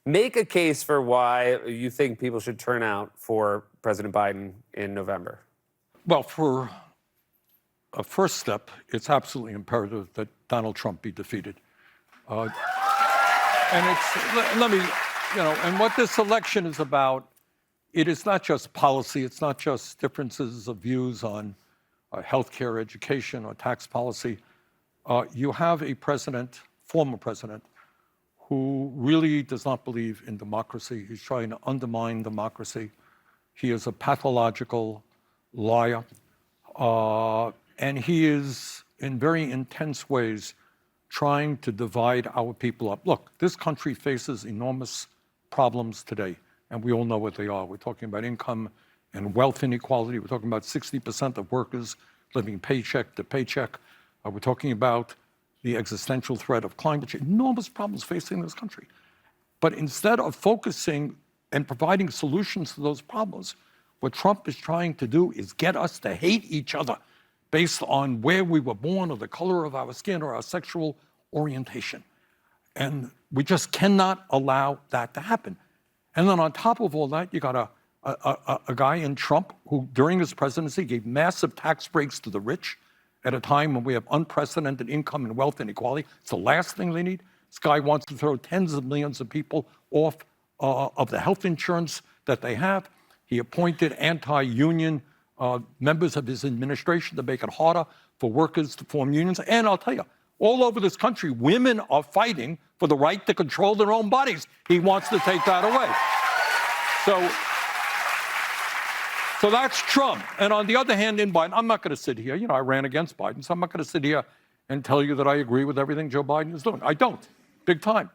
Make a case for why you think people should turn out for President Biden in November. Well, for a first step, it's absolutely imperative that Donald Trump be defeated. And let me, and what this election is about, it is not just policy, it's not just differences of views on healthcare, education, or tax policy. You have a president, former president, who really does not believe in democracy. He's trying to undermine democracy. He is a pathological liar. And he is, in very intense ways, trying to divide our people up. Look, this country faces enormous problems today, and we all know what they are. We're talking about income and wealth inequality. We're talking about 60% of workers living paycheck to paycheck. We're talking about the existential threat of climate change, enormous problems facing this country. But instead of focusing and providing solutions to those problems, what Trump is trying to do is get us to hate each other based on where we were born or the color of our skin or our sexual orientation. And we just cannot allow that to happen. And then on top of all that, you got a guy in Trump who, during his presidency, gave massive tax breaks to the rich at a time when we have unprecedented income and wealth inequality. It's the last thing they need. This guy wants to throw tens of millions of people off of the health insurance that they have. He appointed anti-union members of his administration to make it harder for workers to form unions. And I'll tell you, all over this country, women are fighting for the right to control their own bodies. He wants to take that away. So that's Trump. And on the other hand, in Biden, I'm not going to sit here. I ran against Biden, so I'm not going to sit here and tell you that I agree with everything Joe Biden is doing. I don't, big time.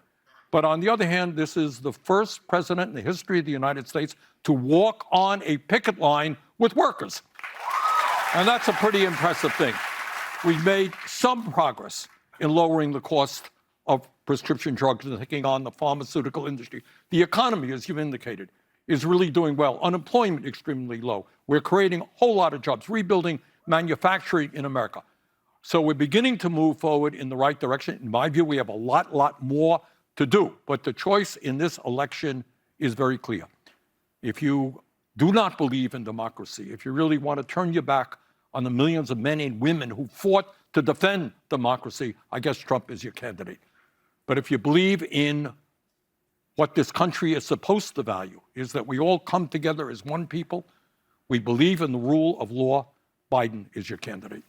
But on the other hand, this is the first president in the history of the United States to walk on a picket line with workers. And that's a pretty impressive thing. We've made some progress in lowering the cost of prescription drugs and taking on the pharmaceutical industry. The economy, as you've indicated, is really doing well. Unemployment extremely low. We're creating a whole lot of jobs, rebuilding manufacturing in America. So we're beginning to move forward in the right direction. In my view, we have a lot more to do. But the choice in this election is very clear. If you do not believe in democracy, if you really want to turn your back on the millions of men and women who fought to defend democracy, I guess Trump is your candidate. But if you believe in what this country is supposed to value, is that we all come together as one people, we believe in the rule of law, Biden is your candidate.